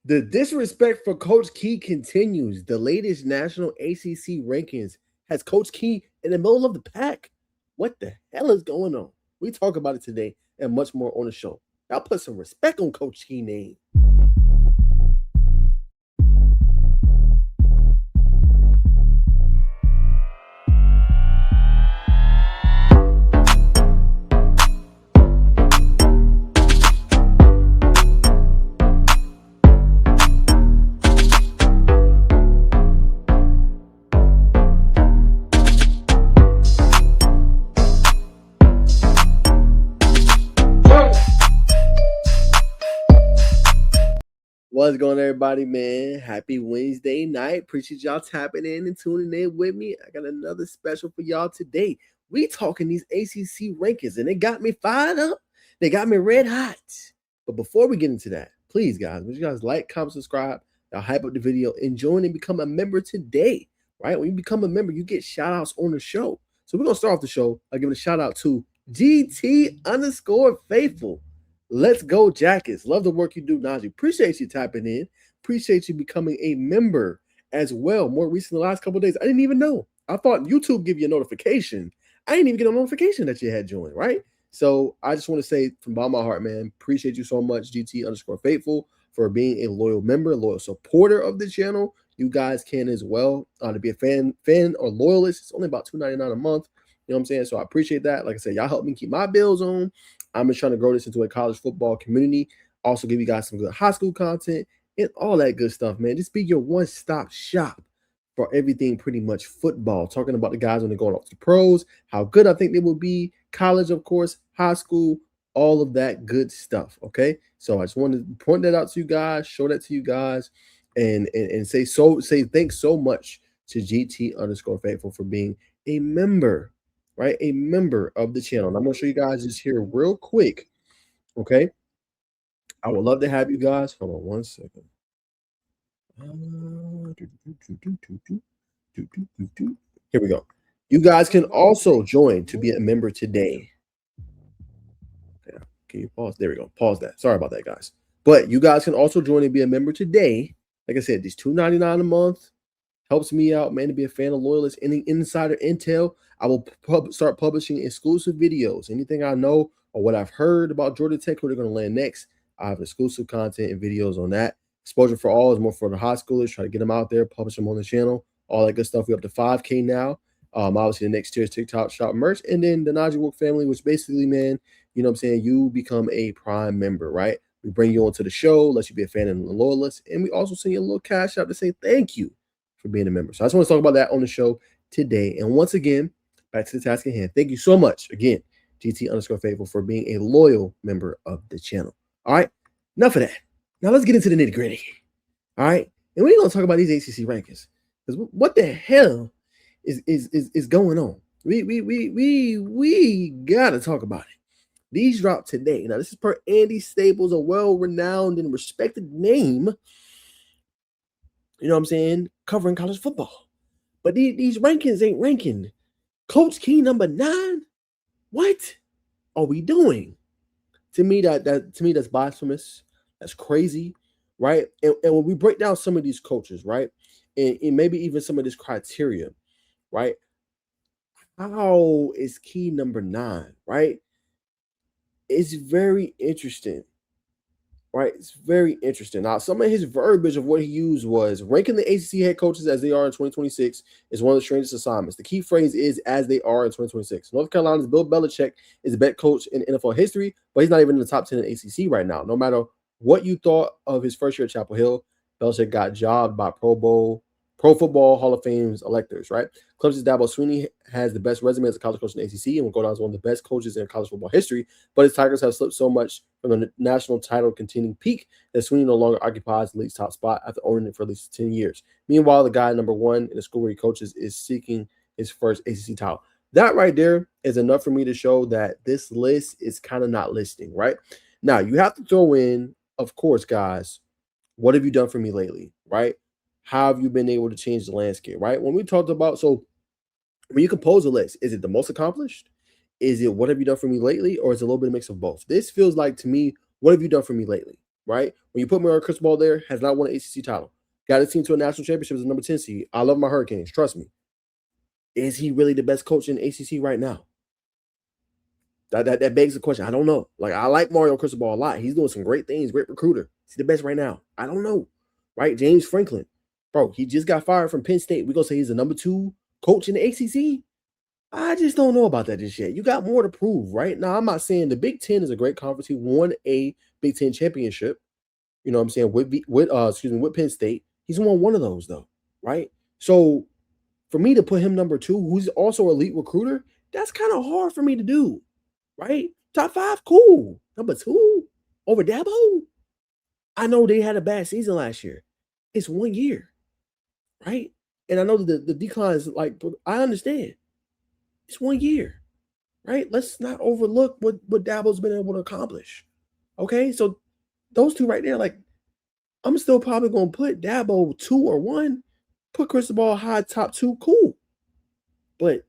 The disrespect for Coach Key continues. The latest national ACC rankings has Coach Key in the middle of the pack. What the hell is going on? We talk about it today and much more on the show. Y'all put some respect on Coach Key's name. What's going on, everybody, man? Happy Wednesday night. Appreciate y'all tapping in and tuning in with me. I got another special for y'all today. We talking these ACC rankings, and they got me fired up. They got me red hot. But before we get into that, please, guys, would you guys like, comment, subscribe, y'all hype up the video, and join and become a member today, right? When you become a member, you get shout outs on the show. So we're going to start off the show by giving a shout out to GT_Faithful. Let's go, Jackets. Love the work you do, Najeh. Appreciate you tapping in. Appreciate you becoming a member as well. More recently, the last couple of days, I didn't even know. I thought YouTube give you a notification. I didn't even get a notification that you had joined, right? So I just want to say from bottom of my heart, man, appreciate you so much, GT_Faithful, for being a loyal member, a loyal supporter of the channel. You guys can as well. To be a fan or loyalist, it's only about $2.99 a month. You know what I'm saying? So I appreciate that. Like I said, y'all help me keep my bills on. I'm just trying to grow this into a college football community. Also give you guys some good high school content and all that good stuff, man. Just be your one-stop shop for everything pretty much football. Talking about the guys when they're going off to the pros, how good I think they will be, college, of course, high school, all of that good stuff, okay? So I just wanted to point that out to you guys, show that to you guys, and say thanks so much to GT_Faithful for being a member, right? A member of the channel. And I'm going to show you guys this here real quick, okay? I would love to have you guys. Hold on one second. Here we go. You guys can also join to be a member today. Okay, can you pause? There we go. Pause that. Sorry about that, guys. But you guys can also join and be a member today. Like I said, these $2.99 a month helps me out, man, to be a fan of loyalists. Any insider intel, I will start publishing exclusive videos. Anything I know or what I've heard about Georgia Tech, who they're going to land next, I have exclusive content and videos on that. Exposure for All is more for the high schoolers. Try to get them out there, publish them on the channel, all that good stuff. We're up to 5K now. Obviously, the next tier is TikTok Shop merch. And then the Najeh Wook family, which basically, man, you know what I'm saying, you become a Prime member, right? We bring you onto the show, let you be a fan and a loyalist. And we also send you a little cash out to say thank you for being a member. So I just want to talk about that on the show today. And once again, back to the task at hand. Thank you so much, again, GT_Faithful, for being a loyal member of the channel. All right, enough of that. Now let's get into the nitty gritty. All right, and we're gonna talk about these ACC rankings, because what the hell is going on? We gotta talk about it. These dropped today. Now this is per Andy Staples, a well-renowned and respected name. You know what I'm saying? Covering college football. But these rankings ain't ranking. Coach Key number 9? What are we doing? To me, that's blasphemous. That's crazy, right? And when we break down some of these coaches, right, and maybe even some of this criteria, right? How is Key number 9, right? It's very interesting. Right, it's very interesting. Now, some of his verbiage of what he used was ranking the ACC head coaches as they are in 2026 is one of the strangest assignments. The key phrase is as they are in 2026. North Carolina's Bill Belichick is the best coach in NFL history, but he's not even in the top 10 in ACC right now. No matter what you thought of his first year at Chapel Hill, Belichick got jobbed by Pro Football Hall of Fame's electors, right? Clemson's Dabo Swinney has the best resume as a college coach in the ACC and will go down as one of the best coaches in college football history, but his Tigers have slipped so much from the national title contending peak that Swinney no longer occupies the league's top spot after owning it for at least 10 years. Meanwhile, the guy number 1 in the school where he coaches is seeking his first ACC title. That right there is enough for me to show that this list is kind of not listing, right? Now, you have to throw in, of course, guys, what have you done for me lately, right? How have you been able to change the landscape, right? When we talked about, so when you compose a list, is it the most accomplished? Is it what have you done for me lately? Or is it a little bit of mix of both? This feels like, to me, what have you done for me lately? right? When you put Mario Cristobal there, has not won an ACC title. Got his team to a national championship as a number 10 seed. I love my Hurricanes. Trust me. Is he really the best coach in the ACC right now? That begs the question. I don't know. Like, I like Mario Cristobal a lot. He's doing some great things. Great recruiter. Is he the best right now? I don't know. Right? James Franklin. Bro, he just got fired from Penn State. We're going to say he's the number 2 coach in the ACC? I just don't know about that just yet. You got more to prove, right? Now, I'm not saying the Big Ten is a great conference. He won a Big Ten championship. You know what I'm saying? With Penn State. He's won one of those, though, right? So, for me to put him number 2, who's also an elite recruiter, that's kind of hard for me to do, right? Top 5, cool. Number 2, over Dabo? I know they had a bad season last year. It's 1 year, right? And I know that the decline is like, I understand. It's 1 year, right? Let's not overlook what Dabo's been able to accomplish, okay? So those two right there, like, I'm still probably going to put Dabo 2 or 1, put Cristobal high top 2, cool. But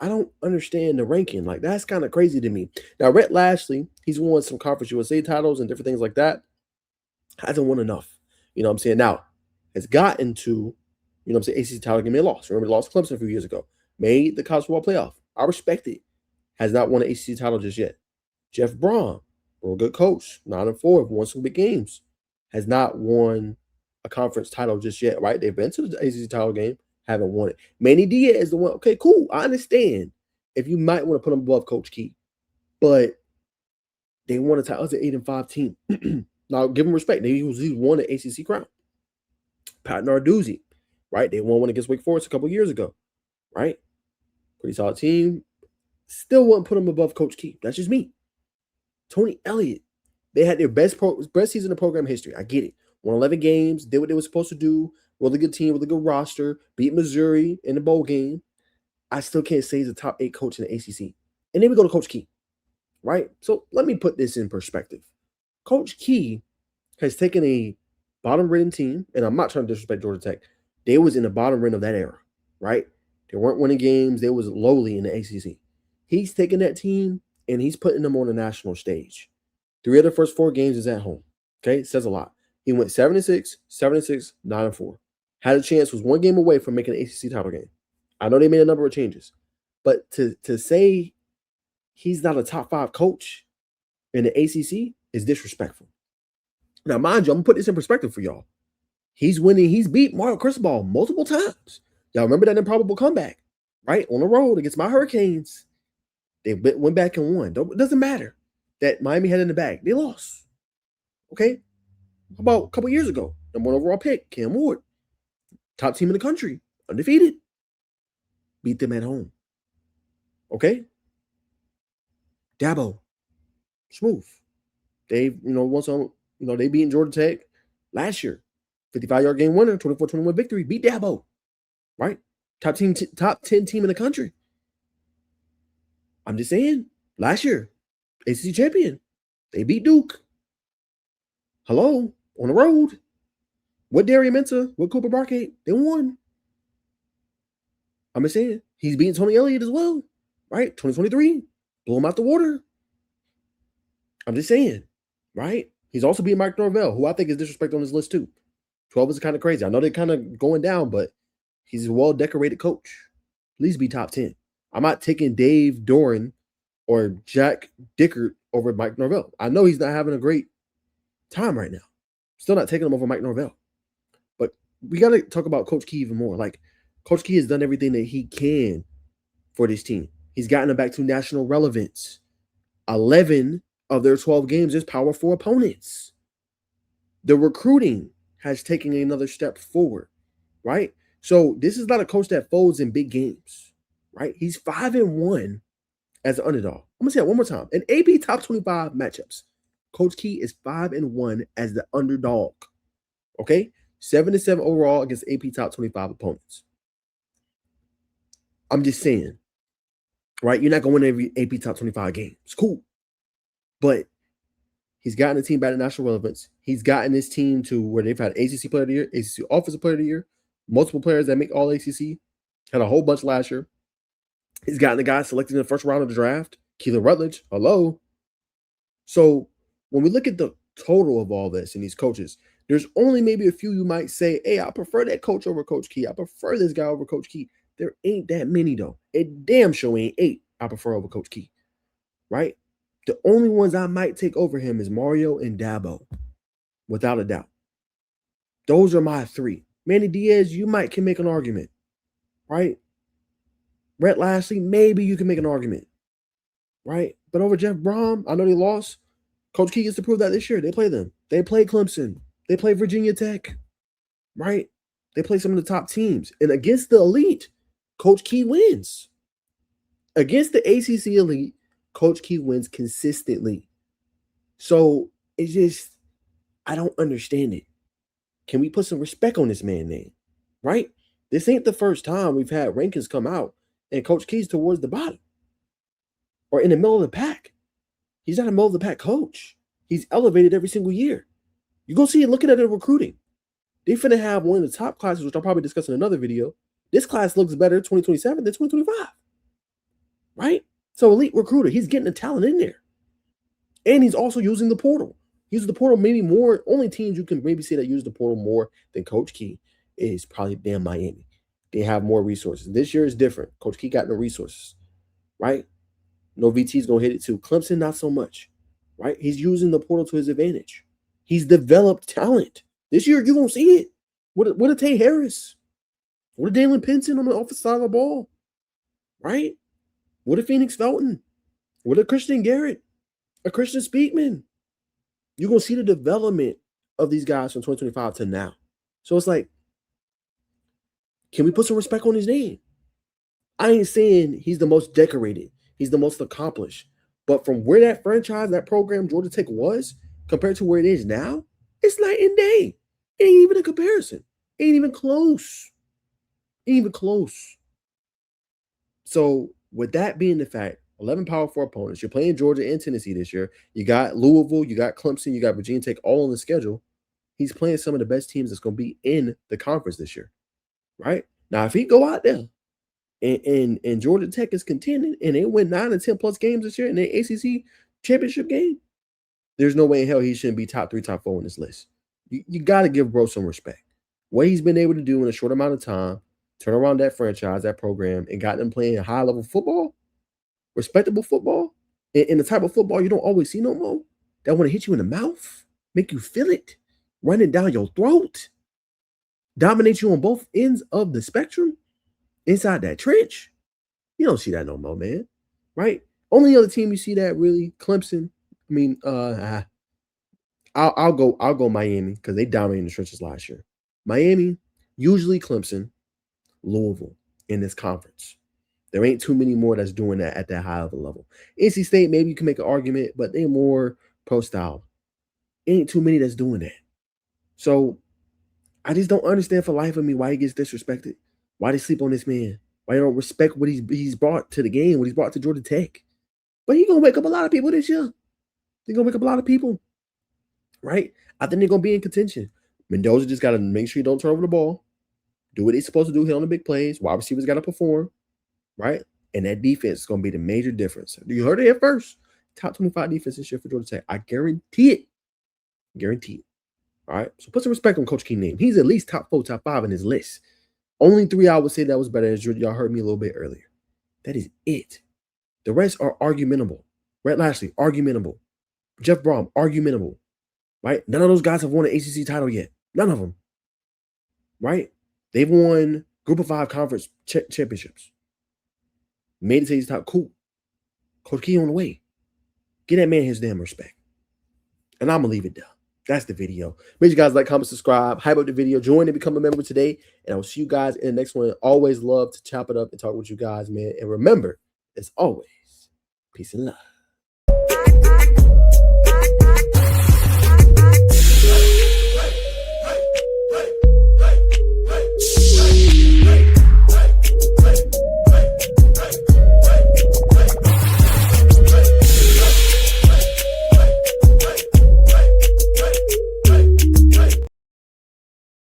I don't understand the ranking. Like, that's kind of crazy to me. Now, Rhett Lashley, he's won some Conference USA titles and different things like that. Hasn't won enough. You know what I'm saying? Now, has gotten to, you know what I'm saying, ACC title game, they lost. Remember, they lost Clemson a few years ago. Made the college football playoff. I respect it. Has not won an ACC title just yet. Jeff Braun, real good coach, 9-4, won some big games. Has not won a conference title just yet, right? They've been to the ACC title game, haven't won it. Manny Diaz is the one. Okay, cool. I understand if you might want to put him above Coach Key, but they won a title as an 8-5 team. Now, give him respect. He won an ACC crown. Pat Narduzzi, right? They won one against Wake Forest a couple years ago, right? Pretty solid team. Still wouldn't put him above Coach Key. That's just me. Tony Elliott. They had their best season in program history. I get it. Won 11 games, did what they were supposed to do. Really good team, really good roster. Beat Missouri in the bowl game. I still can't say he's a top 8 coach in the ACC. And then we go to Coach Key, right? So let me put this in perspective. Coach Key has taken a bottom-rated team, and I'm not trying to disrespect Georgia Tech. They was in the bottom ring of that era, right? They weren't winning games. They was lowly in the ACC. He's taken that team, and he's putting them on the national stage. 3 of the first 4 games is at home. Okay, it says a lot. He went 7-6, 7-6, 9-4. Had a chance, was 1 game away from making an ACC title game. I know they made a number of changes, but to say he's not a top 5 coach in the ACC is disrespectful. Now, mind you, I'm gonna put this in perspective for y'all. He's winning. He's beat Mario Cristobal multiple times. Y'all remember that improbable comeback, right? On the road against my Hurricanes. They went back and won. It doesn't matter that Miami had in the bag. They lost. Okay? How about a couple years ago? Number 1 overall pick, Cam Ward. Top team in the country. Undefeated. Beat them at home. Okay? Dabo. Smooth. They, won some, they beat Georgia Tech last year. 55-yard game winner, 24-21 victory. Beat Dabo. Right? Top 10 team in the country. I'm just saying, last year, ACC champion. They beat Duke. Hello, on the road. With Darian Mensah, with Cooper Barkate, they won. I'm just saying, he's beating Tony Elliott as well, right? 2023, blew him out the water. I'm just saying, right? He's also beating Mike Norvell, who I think is disrespected on his list too. 12 is kind of crazy. I know they're kind of going down, but he's a well-decorated coach. At least be top 10. I'm not taking Dave Doran or Jack Dickert over Mike Norvell. I know he's not having a great time right now. Still not taking him over Mike Norvell. But we got to talk about Coach Key even more. Like, Coach Key has done everything that he can for this team. He's gotten them back to national relevance. 11 of their 12 games is Power 4 opponents. The recruiting has taken another step forward, right? So this is not a coach that folds in big games, right? He's 5-1 as an underdog. I'm going to say it one more time. In AP top 25 matchups, Coach Key is 5-1 as the underdog, okay? 7-7 overall against AP top 25 opponents. I'm just saying, right? You're not going to win every AP top 25 game. It's cool. But he's gotten the team back to national relevance. He's gotten this team to where they've had ACC Player of the Year, ACC Offensive Player of the Year, multiple players that make all ACC, had a whole bunch last year. He's gotten the guy selected in the first round of the draft, Keelan Rutledge. Hello. So when we look at the total of all this and these coaches, there's only maybe a few you might say, hey, I prefer that coach over Coach Key. I prefer this guy over Coach Key. There ain't that many, though. It damn sure ain't 8 I prefer over Coach Key, right? The only ones I might take over him is Mario and Dabo, without a doubt. Those are my 3. Manny Diaz, you can make an argument, right? Brett Lashley, maybe you can make an argument, right? But over Jeff Brom, I know they lost. Coach Key gets to prove that this year. They play them. They play Clemson. They play Virginia Tech, right? They play some of the top teams. And against the elite, Coach Key wins. Against the ACC elite, Coach Key wins consistently. So it's just, I don't understand it. Can we put some respect on this man's name, right? This ain't the first time we've had rankings come out and Coach Key's towards the bottom or in the middle of the pack. He's not a middle of the pack coach. He's elevated every single year. You go see it looking at the recruiting. They finna have one of the top classes, which I'll probably discuss in another video. This class looks better 2027 than 2025, right? So elite recruiter, he's getting the talent in there. And he's also using the portal. He uses the portal maybe more. Only teams you can maybe say that use the portal more than Coach Key is probably damn Miami. They have more resources. This year is different. Coach Key got no resources, right? No VT's going to hit it too. Clemson, not so much, right? He's using the portal to his advantage. He's developed talent. This year, you won't see it. What a Tay Harris? What a Dalen Pinson on the offensive side of the ball, right? What a Phoenix Felton? What a Christian Garrett? A Christian Speakman? You're going to see the development of these guys from 2025 to now. So it's like, can we put some respect on his name? I ain't saying he's the most decorated. He's the most accomplished. But from where that franchise, that program, Georgia Tech was, compared to where it is now, it's night and day. It ain't even a comparison. Ain't even close. Ain't even close. So with that being the fact, 11 Power 4 opponents. You're playing Georgia and Tennessee this year. You got Louisville, you got Clemson, you got Virginia Tech all on the schedule. He's playing some of the best teams that's going to be in the conference this year, right? Now, if he go out there and Georgia Tech is contending and they win 9 and 10 plus games this year in the ACC championship game, there's no way in hell he shouldn't be top 3, top 4 on this list. You got to give bro some respect. What he's been able to do in a short amount of time, turn around that franchise, that program, and got them playing high-level football, respectable football, and the type of football you don't always see no more, that want to hit you in the mouth, make you feel it, run it down your throat, dominate you on both ends of the spectrum, inside that trench. You don't see that no more, man, right? Only other team you see that really, Clemson. I mean, I'll go Miami because they dominated the trenches last year. Miami, usually Clemson, Louisville in this conference. There ain't too many more that's doing that at that high of a level. NC State, maybe you can make an argument, but they're more pro style. Ain't too many that's doing that. So I just don't understand for life of me why he gets disrespected. Why they sleep on this man? Why they don't respect what he's brought to the game, what he's brought to Georgia Tech? But he's gonna wake up a lot of people this year. They're gonna wake up a lot of people, right? I think they're gonna be in contention. Mendoza just gotta make sure you don't turn over the ball, do what they're supposed to do, hit on the big plays. Wide receivers gotta perform, right? And that defense is gonna be the major difference. You heard it here first. Top 25 defense this year for Georgia Tech. I guarantee it. Guarantee it. All right. So put some respect on Coach Key's name. He's at least top 4, top 5 in his list. Only 3 I would say that was better, as y'all heard me a little bit earlier. That is it. The rest are argumentable. Brett Lashley, argumentable. Jeff Brom, argumentable. Right? None of those guys have won an ACC title yet. None of them. Right? They've won Group of 5 conference championships. Made it to his top. Cool. Coach Key on the way. Get that man his damn respect. And I'm going to leave it there. That's the video. Make sure you guys like, comment, subscribe, hype up the video, join and become a member today. And I will see you guys in the next one. Always love to chop it up and talk with you guys, man. And remember, as always, peace and love.